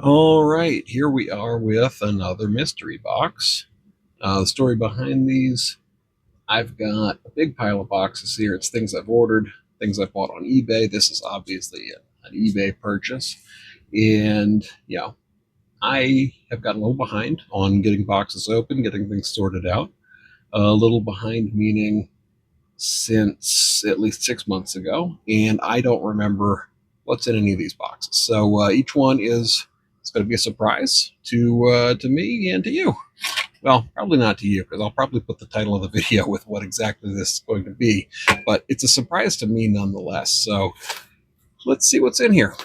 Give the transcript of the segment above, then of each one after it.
All right, here we are with another mystery box. The story behind these, I've got a big pile of boxes here. It's things I've ordered, things I bought on eBay. This is obviously an eBay purchase. And yeah, I have gotten a little behind on getting boxes open, getting things sorted out. A little behind meaning since at least 6 months ago, and I don't remember what's in any of these boxes. So each one is it's going to be a surprise to me and to you. Well, probably not to you, because I'll probably put the title of the video with what exactly this is going to be, but it's a surprise to me nonetheless. So let's see what's in here.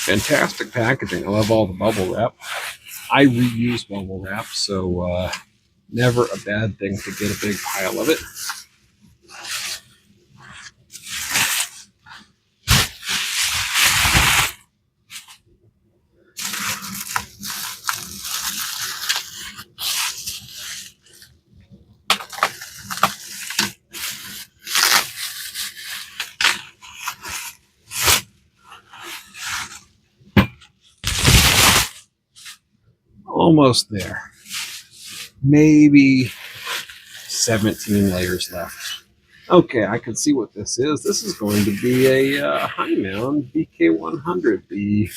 Fantastic packaging. I love all the bubble wrap. I reuse bubble wrap, so never a bad thing to get a big pile of it. Almost there. Maybe 17 layers left. Okay, I can see what this is. This is going to be a Hi-Mound BK-100, the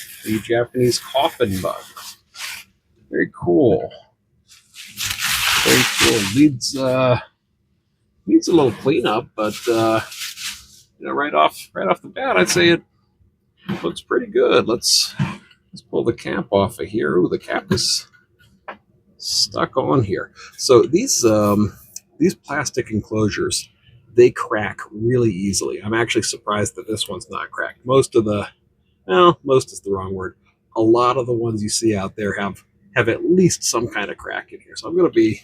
Japanese coffin bug. Very cool. Very cool. Needs a little cleanup, but right off the bat, I'd say it looks pretty good. Let's pull the cap off of here. Ooh, the cap is stuck on here. So these plastic enclosures, they crack really easily. I'm actually surprised that this one's not cracked. Most is the wrong word. A lot of the ones you see out there have at least some kind of crack in here. So I'm going to be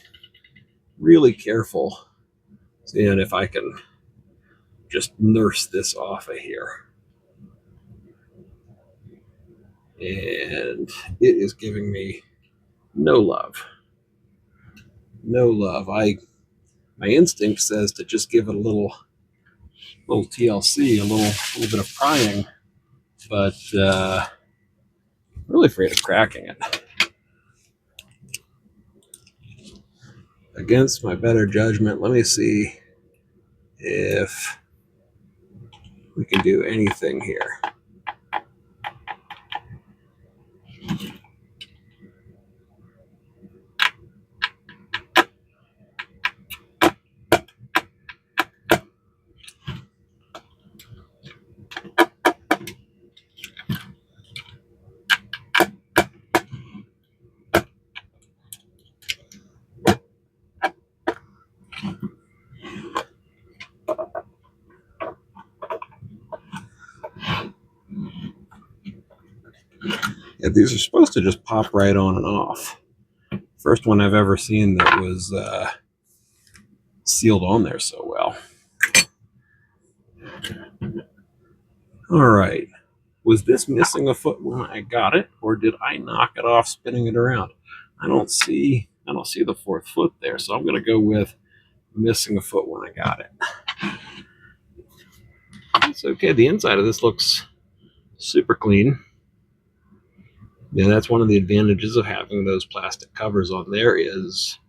really careful, seeing if I can just nurse this off of here. And it is giving me no love. No love. My instinct says to just give it a little TLC, a little bit of prying, but I'm really afraid of cracking it. Against my better judgment, let me see if we can do anything here. Yeah, these are supposed to just pop right on and off. First one I've ever seen that was sealed on there so well. All right. Was this missing a foot when I got it, or did I knock it off spinning it around? I don't see the fourth foot there, so I'm going to go with missing a foot when I got it. It's okay. The inside of this looks super clean. Yeah, that's one of the advantages of having those plastic covers on there is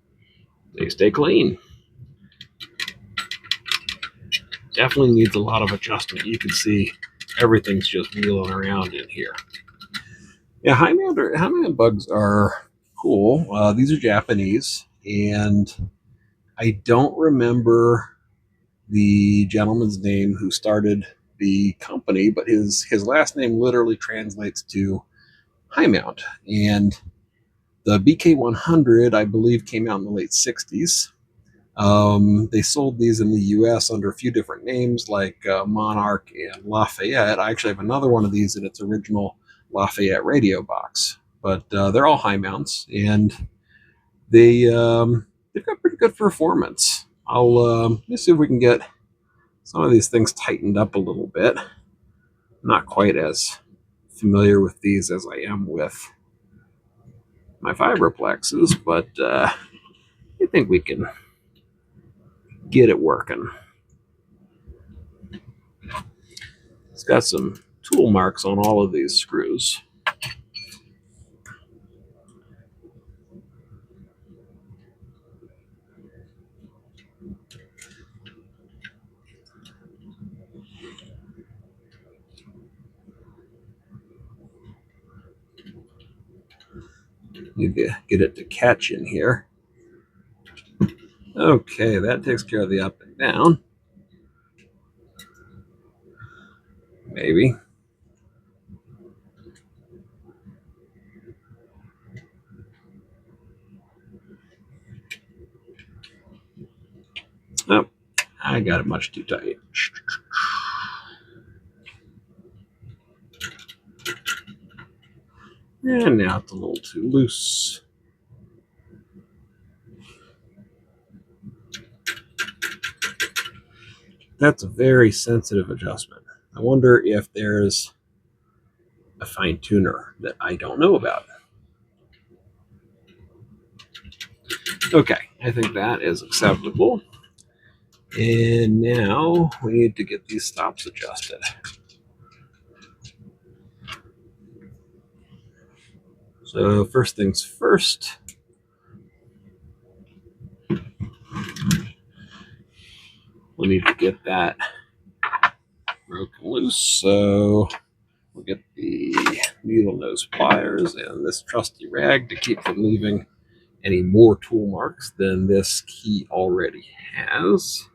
they stay clean. Definitely needs a lot of adjustment. You can see everything's just wheeling around in here. Yeah, Hi-Mound bugs are cool. These are Japanese, and I don't remember the gentleman's name who started the company, but his last name literally translates to Hi-Mound. And the BK-100, I believe, came out in the late 60s. They sold these in the US under a few different names like Monarch and Lafayette. I actually have another one of these in its original Lafayette radio box, but they're all Hi-Mounds, and they've got pretty good performance. Let me see if we can get some of these things tightened up a little bit. Not quite as familiar with these as I am with my vibroplexes, but I think we can get it working. It's got some tool marks on all of these screws. Need to get it to catch in here. Okay, that takes care of the up and down. Maybe. Oh, I got it much too tight. And now it's a little too loose. That's a very sensitive adjustment. I wonder if there's a fine tuner that I don't know about. Okay, I think that is acceptable. And now we need to get these stops adjusted. So first things first, we need to get that broken loose. So we'll get the needle nose pliers and this trusty rag to keep from leaving any more tool marks than this key already has.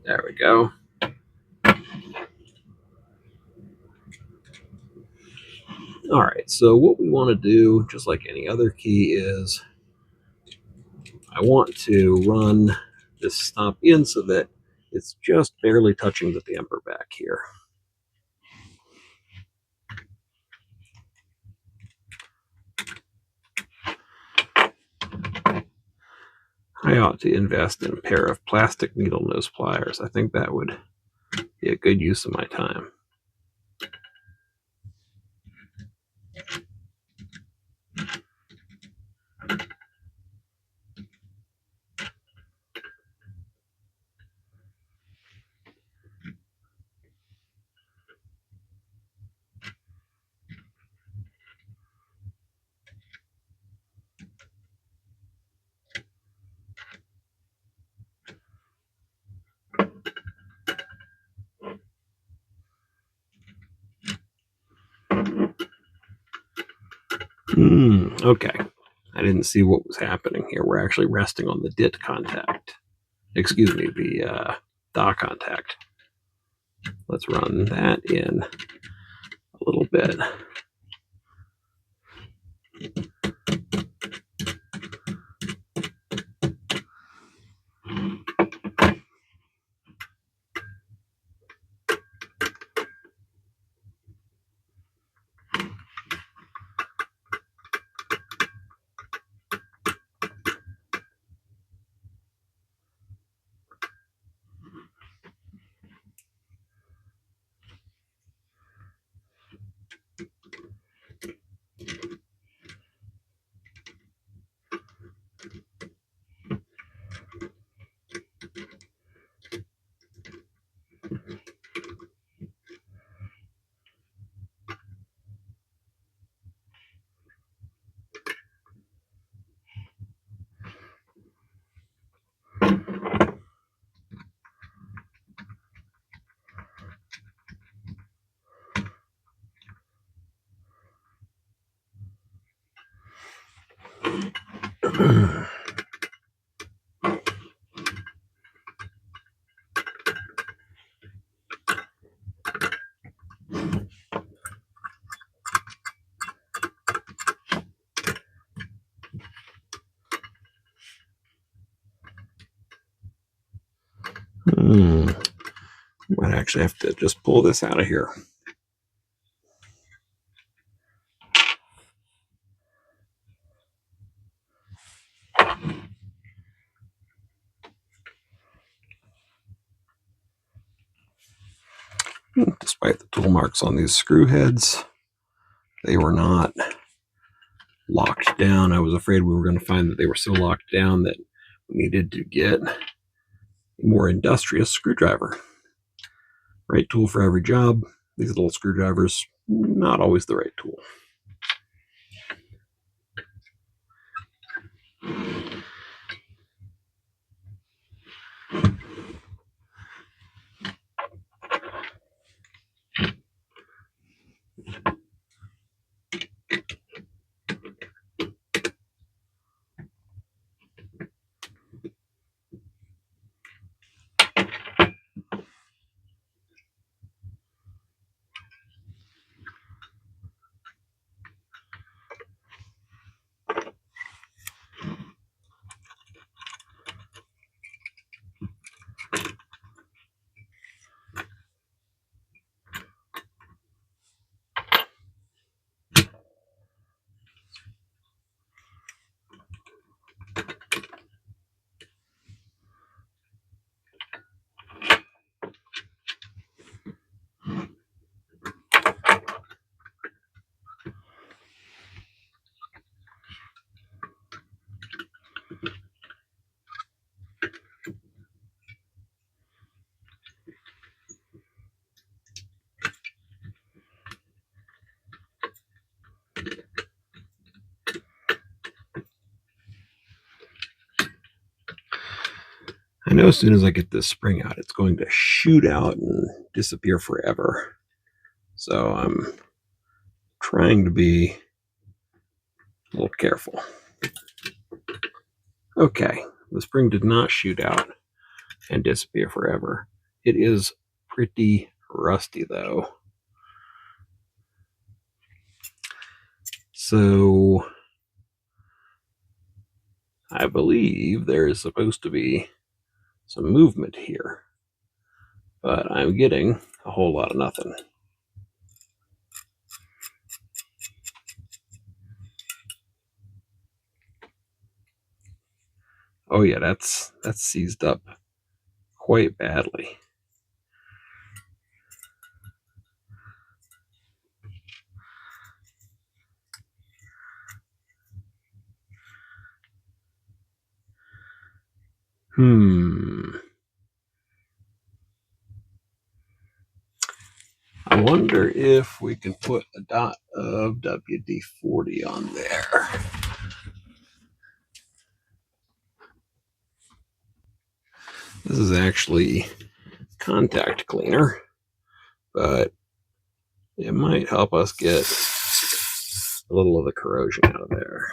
There we go. All right, so what we want to do, just like any other key, is I want to run this stop in so that it's just barely touching the damper back here. I ought to invest in a pair of plastic needle nose pliers. I think that would be a good use of my time. Okay. I didn't see what was happening here. We're actually resting on the DIT contact. Excuse me, the DA contact. Let's run that in a little bit. Might actually have to just pull this out of here. Despite the tool marks on these screw heads, they were not locked down. I was afraid we were going to find that they were so locked down that we needed to get a more industrious screwdriver. Right tool for every job. These little screwdrivers, not always the right tool. I know as soon as I get this spring out, it's going to shoot out and disappear forever. So I'm trying to be a little careful. Okay, the spring did not shoot out and disappear forever. It is pretty rusty though. So I believe there is supposed to be some movement here, but I'm getting a whole lot of nothing. Oh yeah, that's seized up quite badly. I wonder if we can put a dot of WD-40 on there. This is actually contact cleaner, but it might help us get a little of the corrosion out of there.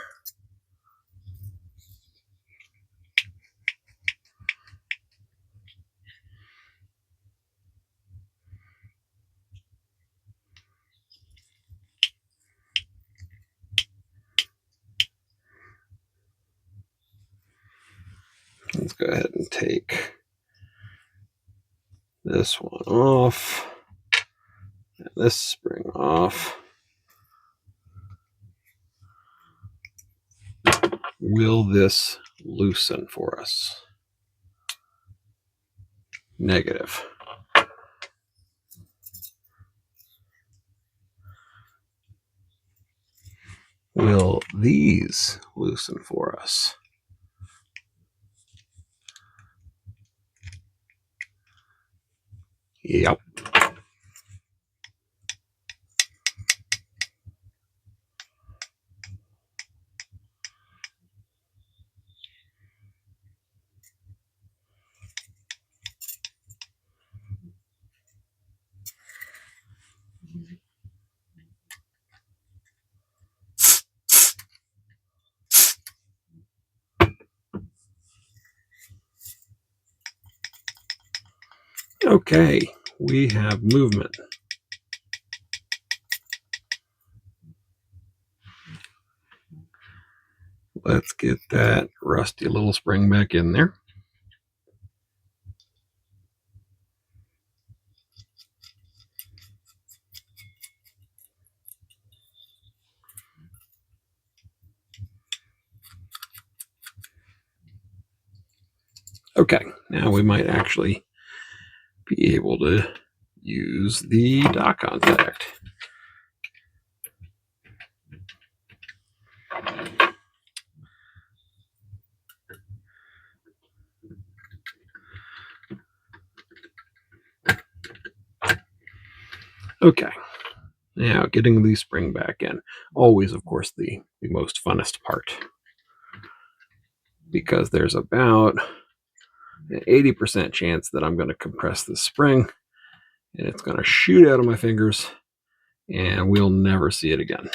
Let's go ahead and take this one off, and this spring off. Will this loosen for us? Negative. Will these loosen for us? Yep. Okay, we have movement. Let's get that rusty little spring back in there. Okay, now we might actually be able to use the dot contact. Okay, now getting the spring back in. Always, of course, the most funnest part, because there's about an 80% chance that I'm going to compress the spring and it's going to shoot out of my fingers and we'll never see it again.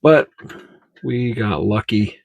But we got lucky.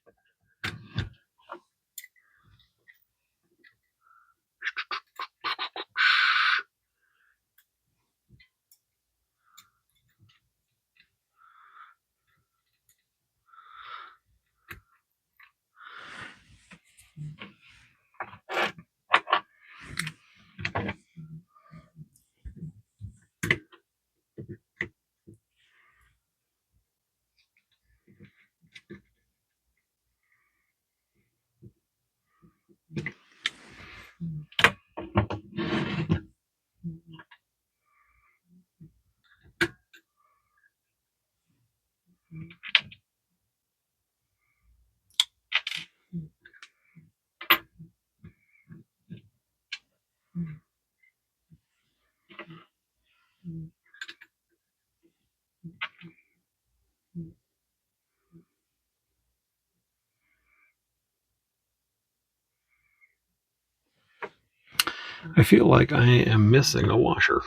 I feel like I am missing a washer.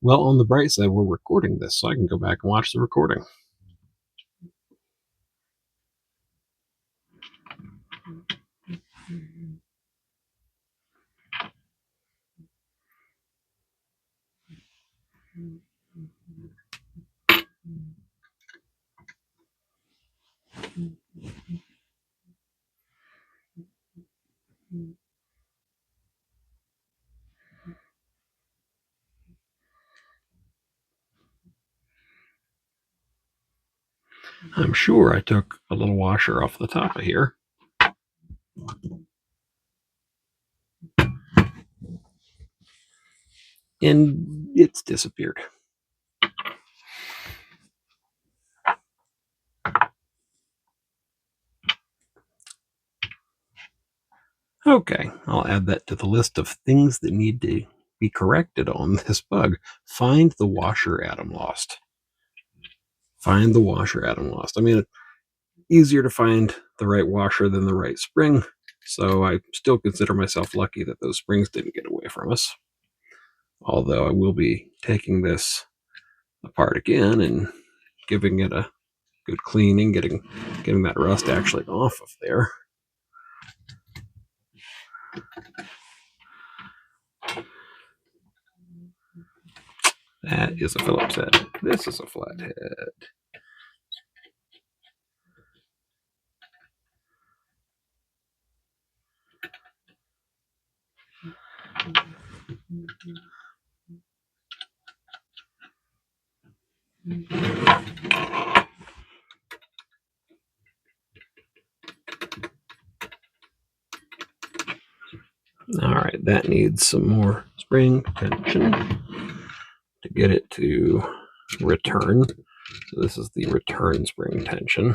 Well, on the bright side, we're recording this, so I can go back and watch the recording. I'm sure I took a little washer off the top of here. And it's disappeared. Okay, I'll add that to the list of things that need to be corrected on this bug. Find the washer atom lost. Find the washer atom lost. I mean, it's easier to find the right washer than the right spring, so I still consider myself lucky that those springs didn't get away from us. Although I will be taking this apart again and giving it a good cleaning, getting that rust actually off of there. That is a Phillips head. This is a flathead. All right, that needs some more spring tension to get it to return. So this is the return spring tension.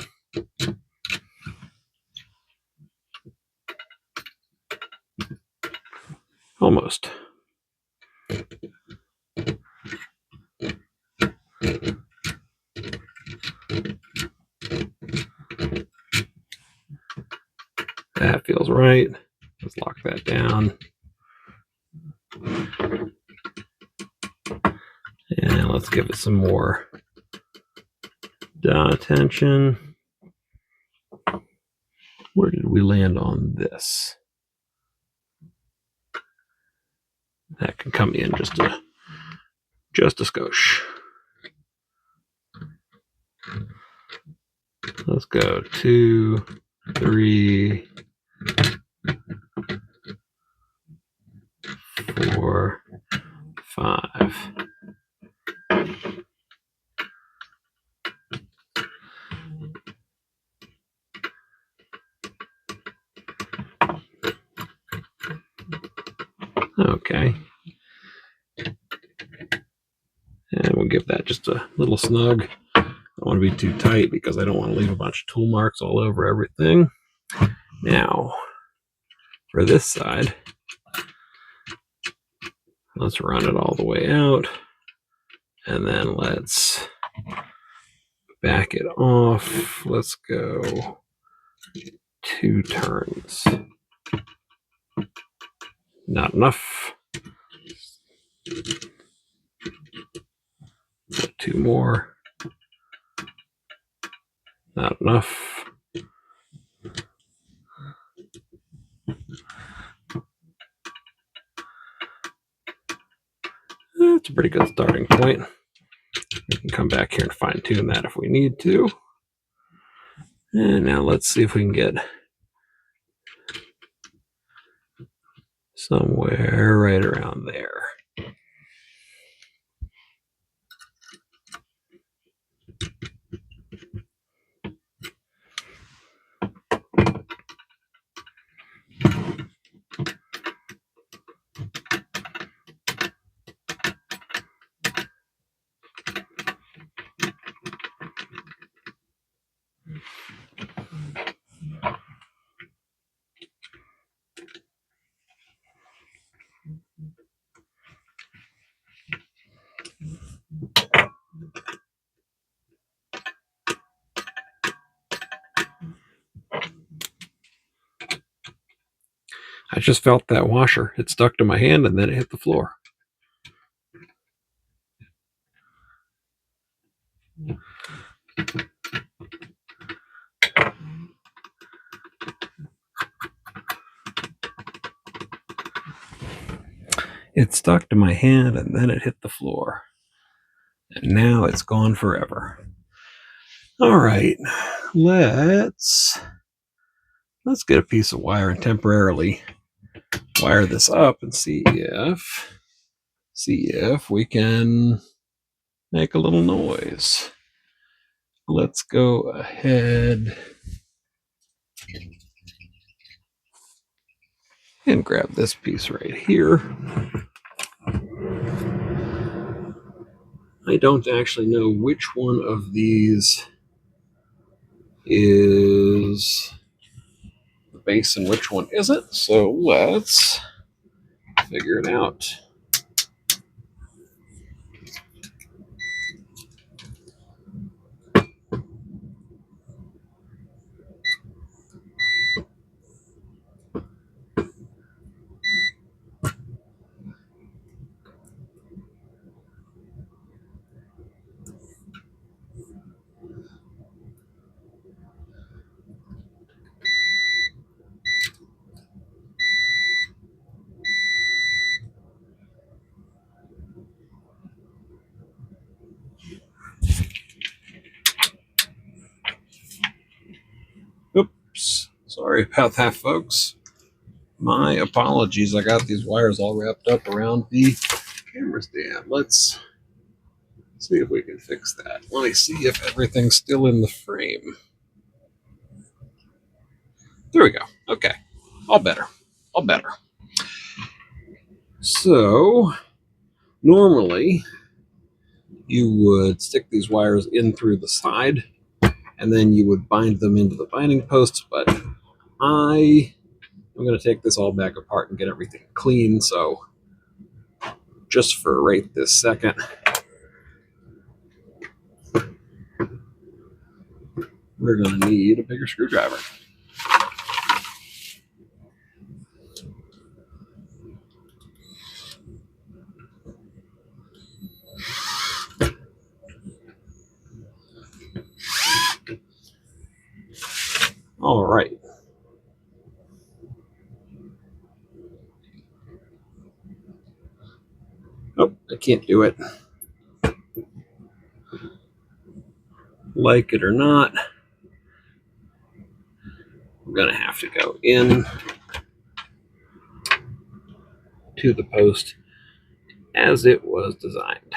Almost. That feels right. Let's lock that down. And let's give it some more dot tension. Where did we land on this? That can come in just a skosh. Let's go 2, 3, 4, 5. Okay. And we'll give that just a little snug. I don't want to be too tight because I don't want to leave a bunch of tool marks all over everything. Now, for this side, let's run it all the way out. And then let's back it off. Let's go 2 turns. Not enough. 2 more. Not enough. That's a pretty good starting point. We can come back here and fine tune that if we need to. And now let's see if we can get somewhere right around there. I just felt that washer. It stuck to my hand and then it hit the floor. It stuck to my hand and then it hit the floor. And now it's gone forever. All right, let's get a piece of wire and temporarily wire this up and see if we can make a little noise. Let's go ahead and grab this piece right here. I don't actually know which one of these is the base and which one isn't, so let's figure it out. Oops, sorry about that, folks. My apologies. I got these wires all wrapped up around the camera stand. Let's see if we can fix that. Let me see if everything's still in the frame. There we go. Okay. All better. All better. So, normally, you would stick these wires in through the side, and then you would bind them into the binding posts, but I'm going to take this all back apart and get everything clean, so just for right this second, we're going to need a bigger screwdriver. All right. Oh, I can't do it. Like it or not, we're going to have to go in to the post as it was designed.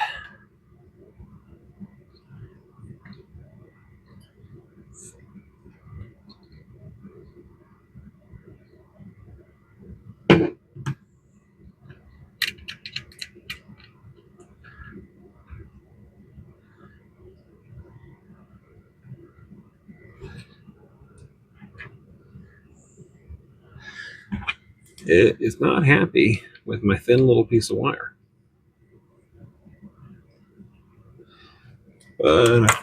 It is not happy with my thin little piece of wire. But I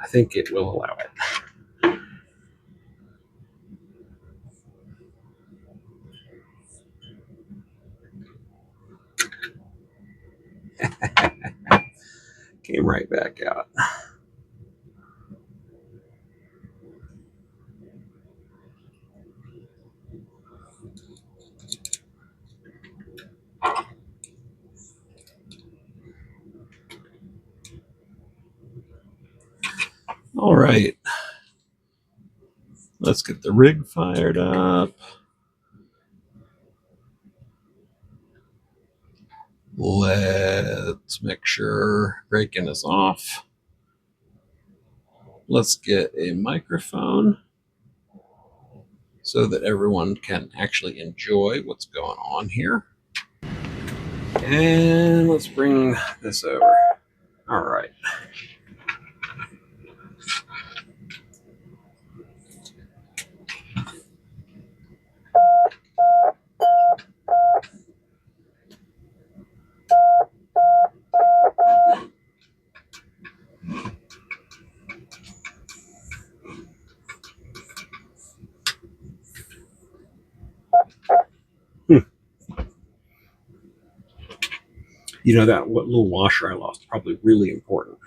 think it will allow it. Came right back out. All right. Let's get the rig fired up. Let's make sure break-in is off. Let's get a microphone so that everyone can actually enjoy what's going on here. And let's bring this over. All right. You know, that what little washer I lost is probably really important.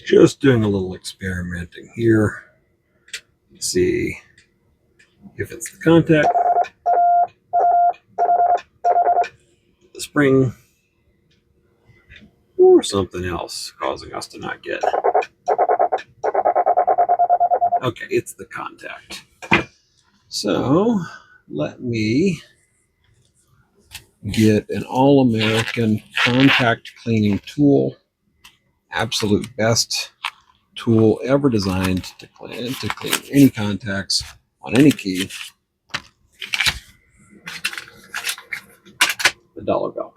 Just doing a little experimenting here. See if it's the contact, the spring, or something else causing us to not get. Okay, it's the contact. So let me get an all-American contact cleaning tool. Absolute best tool ever designed to clean any contacts on any key. The dollar bill.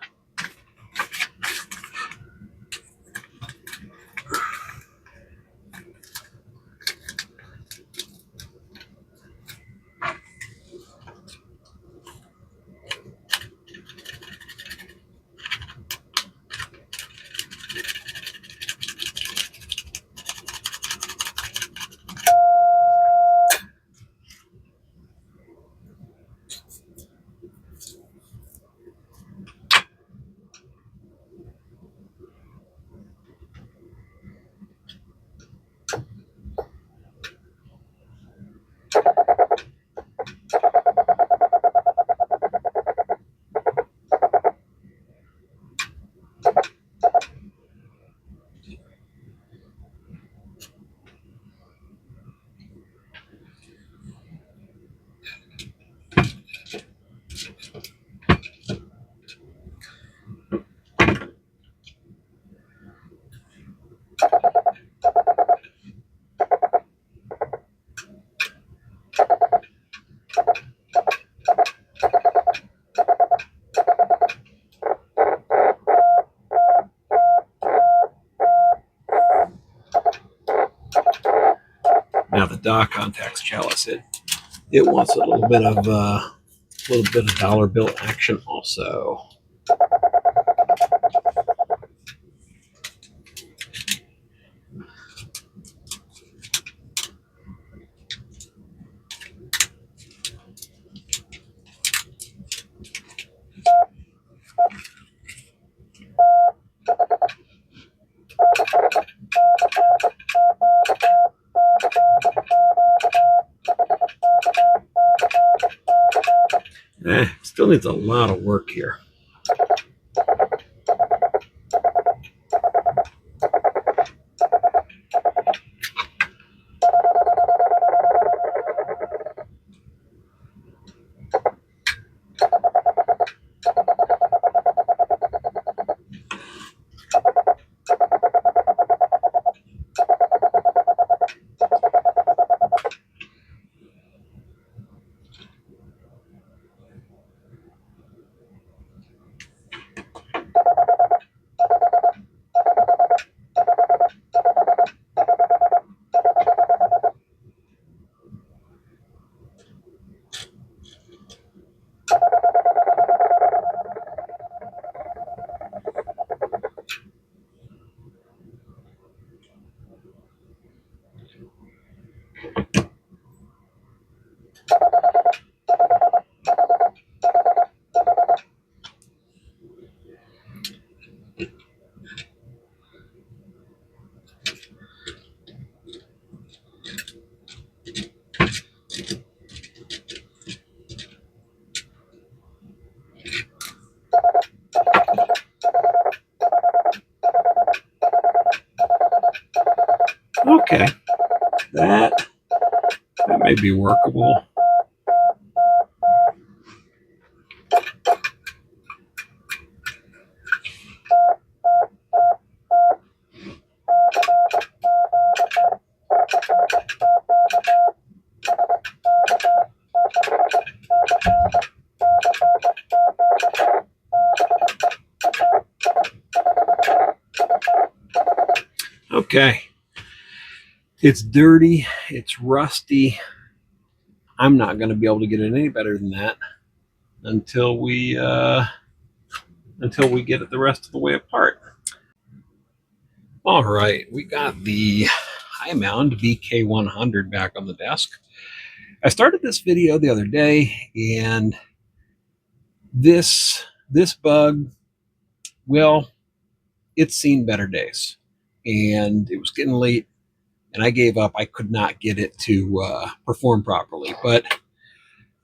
Now the dot contacts chalice, it wants a little bit of dollar bill action also. Still needs a lot of work here. Okay, that may be workable. Okay, it's dirty, it's rusty. I'm not going to be able to get it any better than that until we get it the rest of the way apart. All right, we got the Hi-Mound BK-100 back on the desk. I started this video the other day, and this bug, well, it's seen better days, and it was getting late, and I gave up. I could not get it to perform properly, but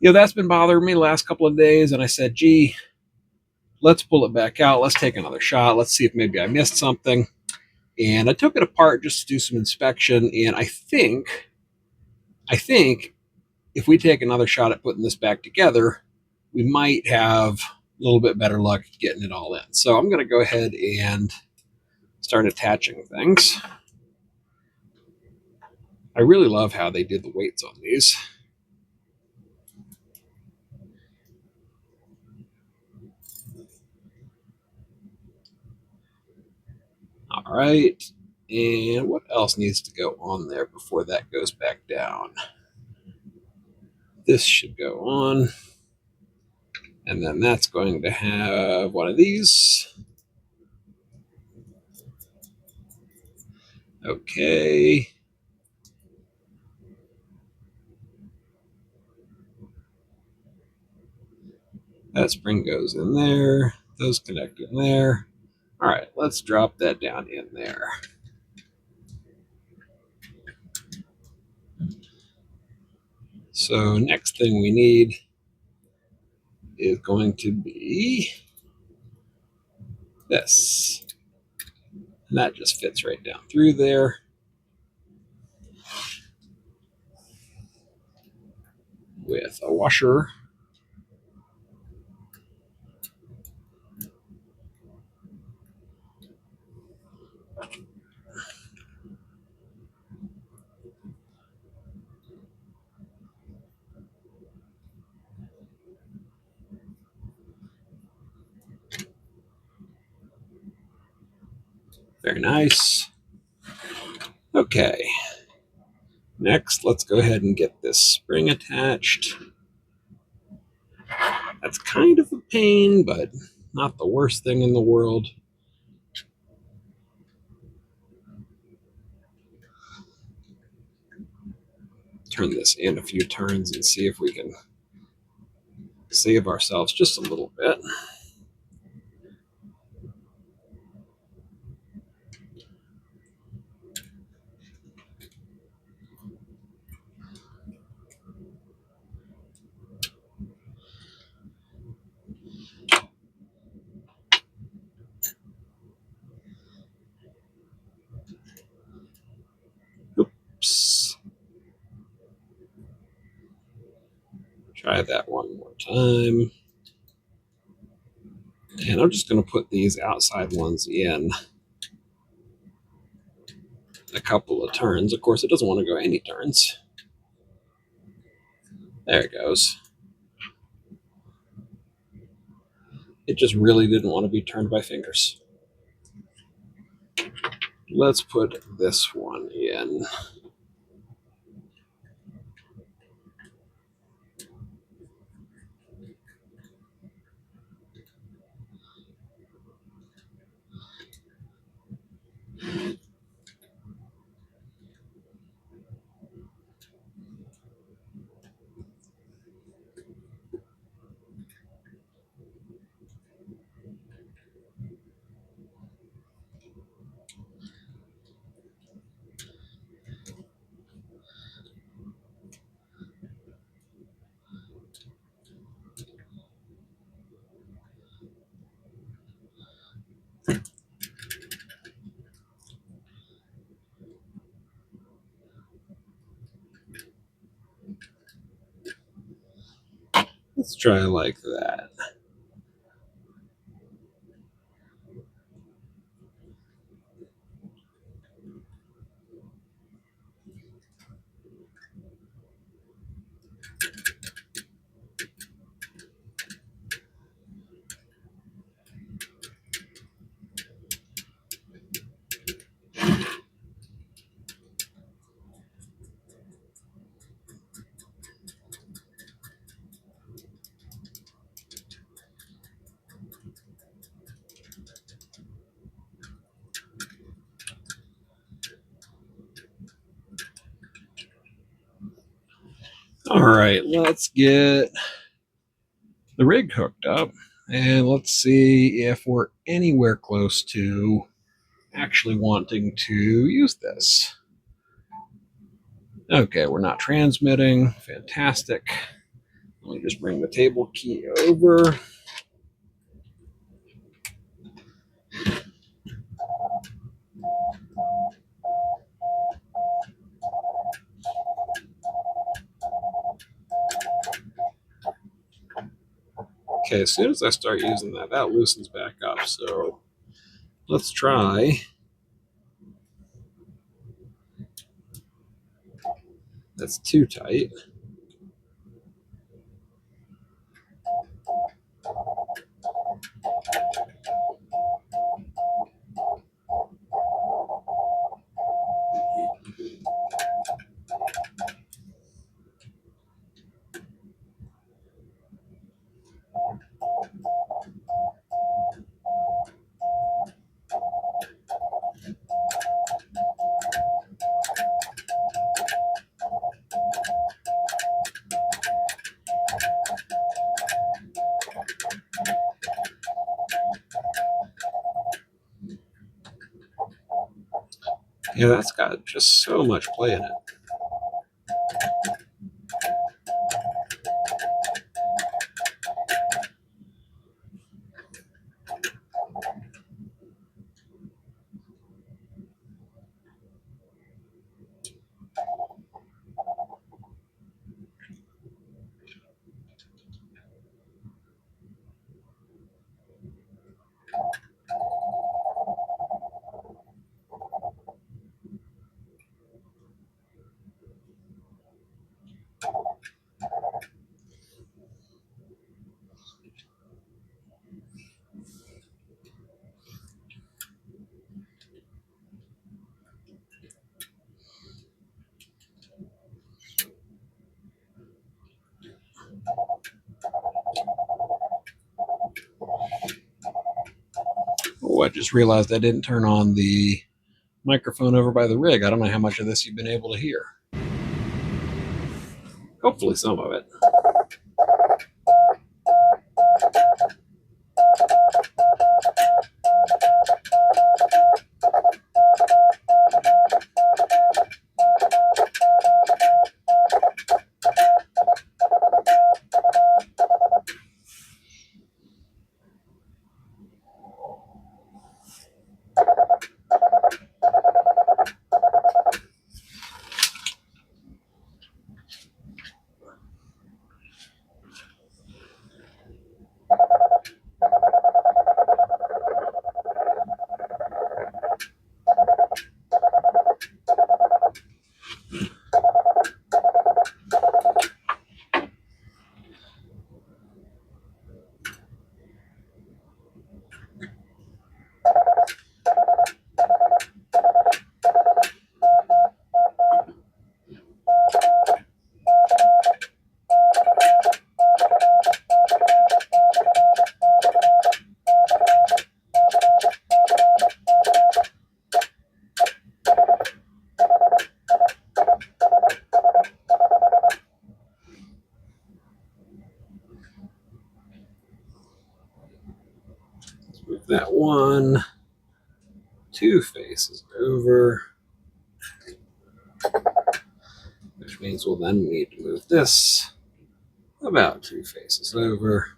that's been bothering me the last couple of days, and I said, gee, let's pull it back out. Let's take another shot. Let's see if maybe I missed something. And I took it apart just to do some inspection, and I think if we take another shot at putting this back together, we might have a little bit better luck getting it all in. So I'm going to go ahead and start attaching things. I really love how they did the weights on these. All right. And what else needs to go on there before that goes back down? This should go on. And then that's going to have one of these. Okay. That spring goes in there. Those connect in there. All right, let's drop that down in there. So next thing we need is going to be this. And that just fits right down through there. With a washer. Very nice. Okay. Next, let's go ahead and get this spring attached. That's kind of a pain, but not the worst thing in the world. Turn this in a few turns and see if we can save ourselves just a little bit. Oops. Try that one more time. And I'm just going to put these outside ones in a couple of turns. Of course, it doesn't want to go any turns. There it goes. It just really didn't want to be turned by fingers. Let's put this one in. Let's try like that. All right, let's get the rig hooked up and let's see if we're anywhere close to actually wanting to use this. Okay, we're not transmitting. Fantastic. Let me just bring the table key over. Okay, as soon as I start using that, that loosens back up. So let's try. That's too tight. Yeah, that's got just so much play in it. Oh, I just realized I didn't turn on the microphone over by the rig. I don't know how much of this you've been able to hear. Hopefully some of it. Move that one, 2 faces over, which means we'll then need to move this about 2 faces over.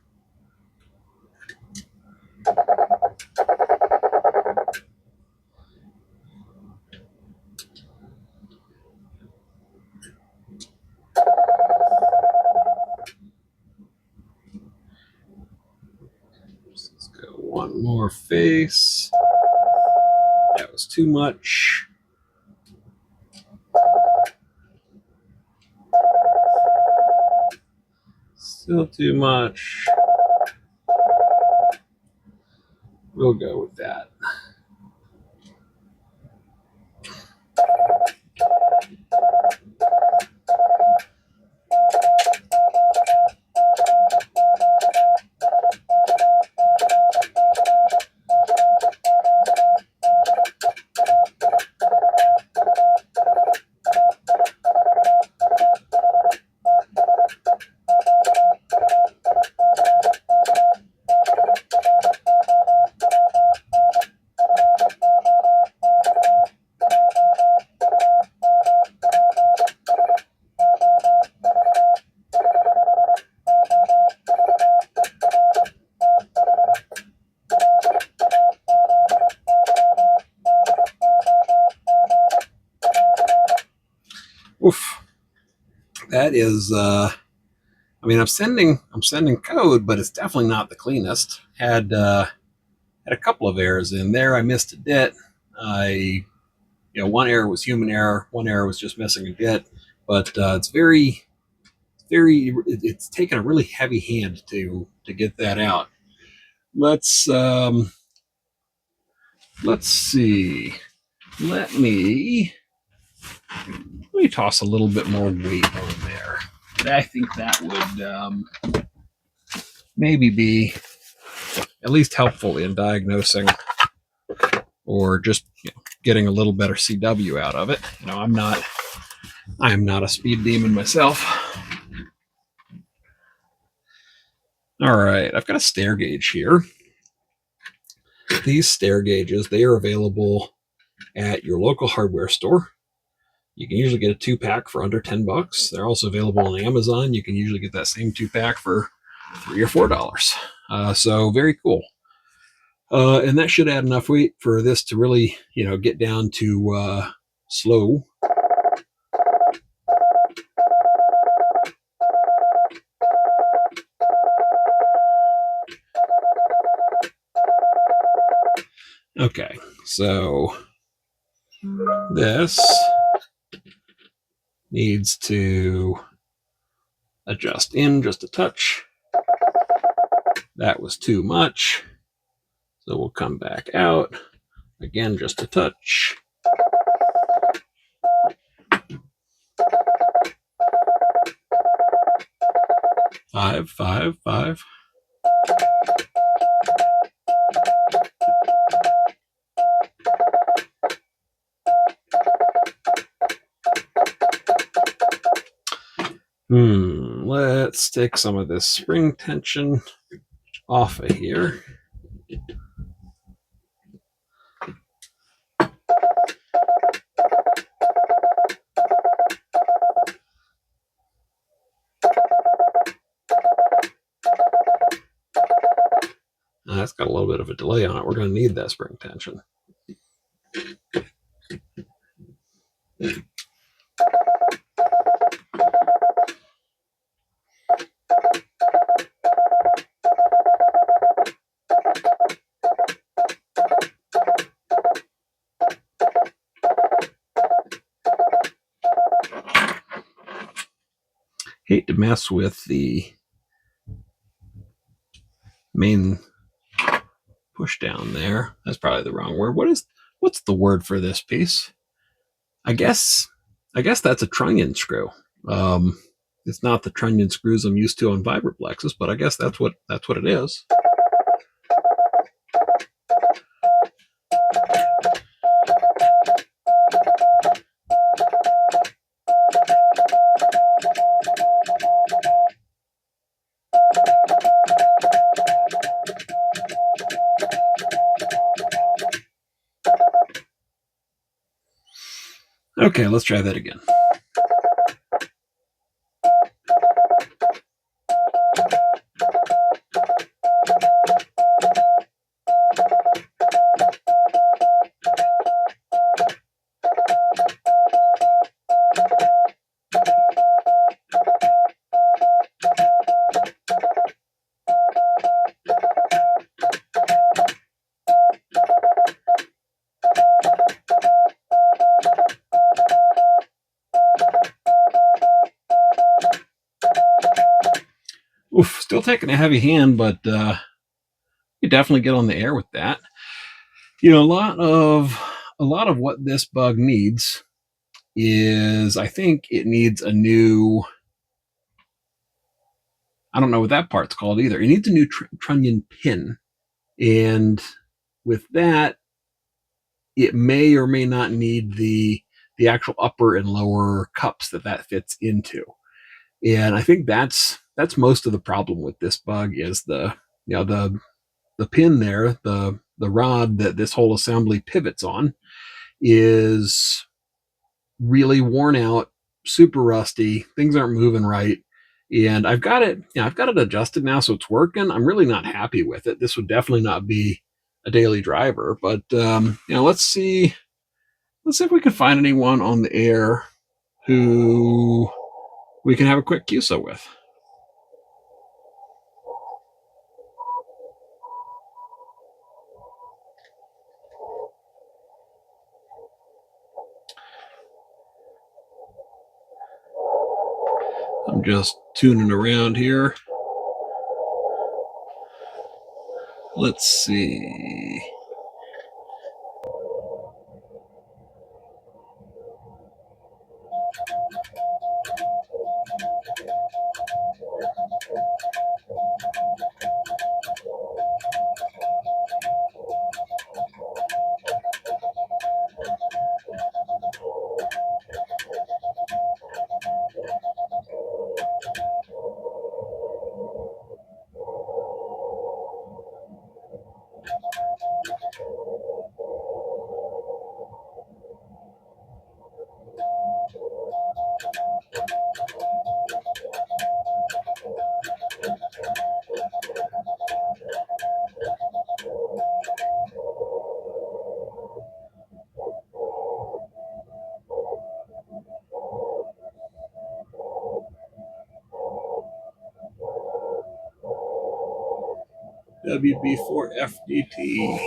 Let's go 1 more face. That was too much. Still too much. We'll go with that. Oof. That is, I mean, I'm sending code, but it's definitely not the cleanest. Had a couple of errors in there. I missed a dit. One error was human error. One error was just missing a dit. But it's it's taken a really heavy hand to get that out. Let's see. Let me toss a little bit more weight on there. I think that would maybe be at least helpful in diagnosing or just getting a little better CW out of it. I am not a speed demon myself. All right, I've got a stair gauge here. These stair gauges, they are available at your local hardware store. You can usually get a 2-pack for under $10. They're also available on Amazon. You can usually get that same 2-pack for $3 or $4. So very cool. And that should add enough weight for this to really, get down to slow. Okay, so this needs to adjust in just a touch. That was too much. So we'll come back out. Again, just a touch. Five. Let's take some of this spring tension off of here. That's got a little bit of a delay on it. We're going to need that spring tension. Hate to mess with the main push down there. That's probably the wrong word. What's the word for this piece? I guess that's a trunnion screw. It's not the trunnion screws I'm used to on vibroplexes, but I guess that's what it is. Okay, let's try that again. Oof, still taking a heavy hand, but you definitely get on the air with that. You know, a lot of what this bug needs is, I think it needs a new, I don't know what that part's called either. It needs a new trunnion pin. And with that, it may or may not need the actual upper and lower cups that fits into. And I think that's most of the problem with this bug is the pin there, the rod that this whole assembly pivots on is really worn out, super rusty. Things aren't moving right. And I've got it adjusted now, so it's working. I'm really not happy with it. This would definitely not be a daily driver, but let's see if we can find anyone on the air who we can have a quick QSO with. I'm just tuning around here. Let's see. WB4FDT.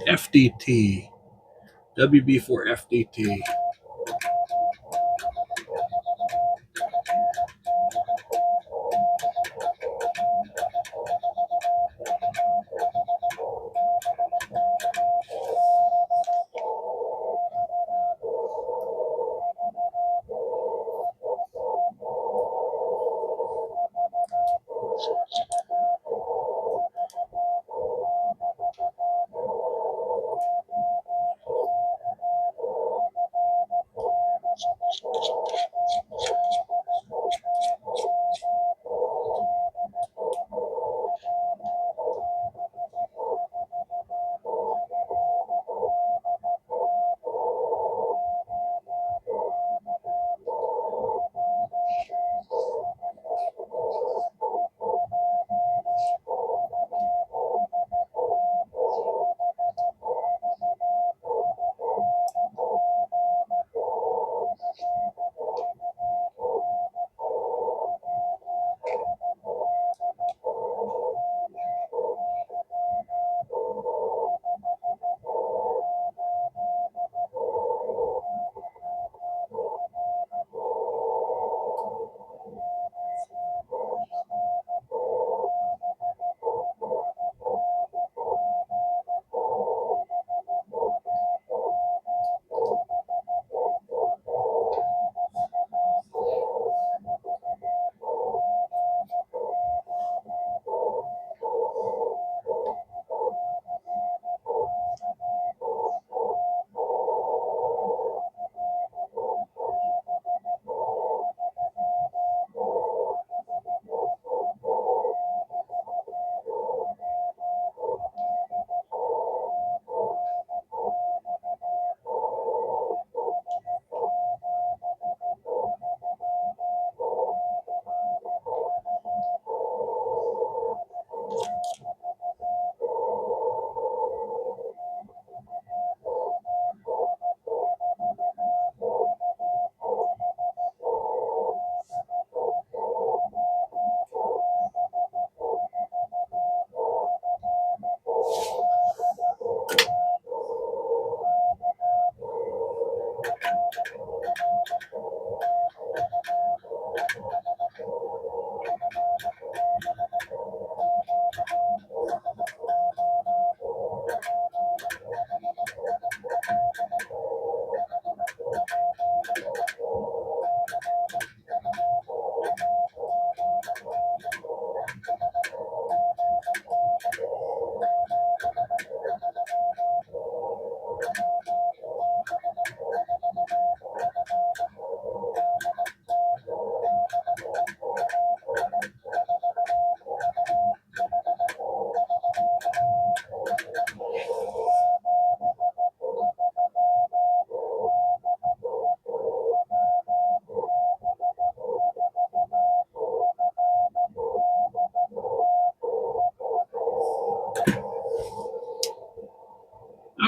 FDT, WB4FDT.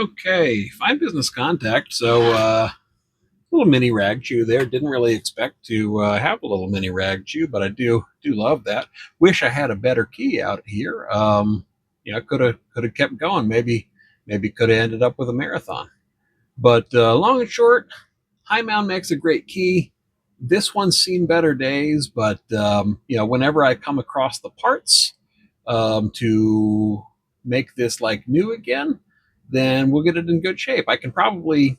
Okay, fine business contact. So, little mini rag chew there. Didn't really expect to have a little mini rag chew, but I do love that. Wish I had a better key out here. could have kept going. Maybe could have ended up with a marathon. But long and short, Hi-Mound makes a great key. This one's seen better days, but whenever I come across the parts to make this like new again, then we'll get it in good shape. I can probably,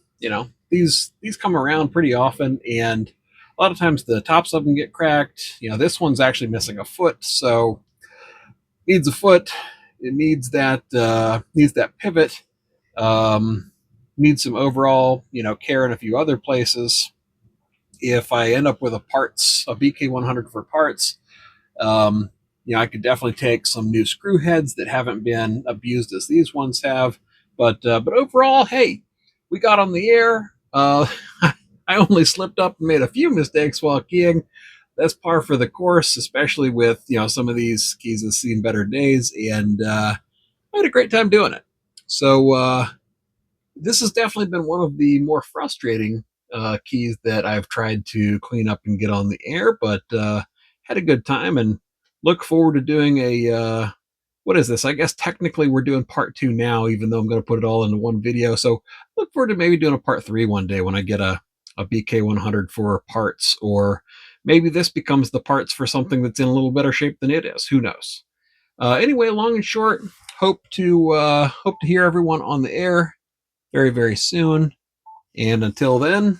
these come around pretty often, and a lot of times the tops of them get cracked. This one's actually missing a foot, so needs a foot. It needs that pivot. Um, Needs some overall care in a few other places. If I end up with a BK-100 for parts, I could definitely take some new screw heads that haven't been abused as these ones have. But overall, hey, we got on the air. I only slipped up and made a few mistakes while keying. That's par for the course, especially with some of these keys have seen better days, and I had a great time doing it. So this has definitely been one of the more frustrating keys that I've tried to clean up and get on the air, but had a good time and look forward to doing what is this? I guess technically we're doing part 2 now, even though I'm going to put it all into one video. So look forward to maybe doing a part 3 one day when I get a BK-100 for parts, or maybe this becomes the parts for something that's in a little better shape than it is. Who knows? Anyway, long and short, hope to hear everyone on the air very, very soon. And until then,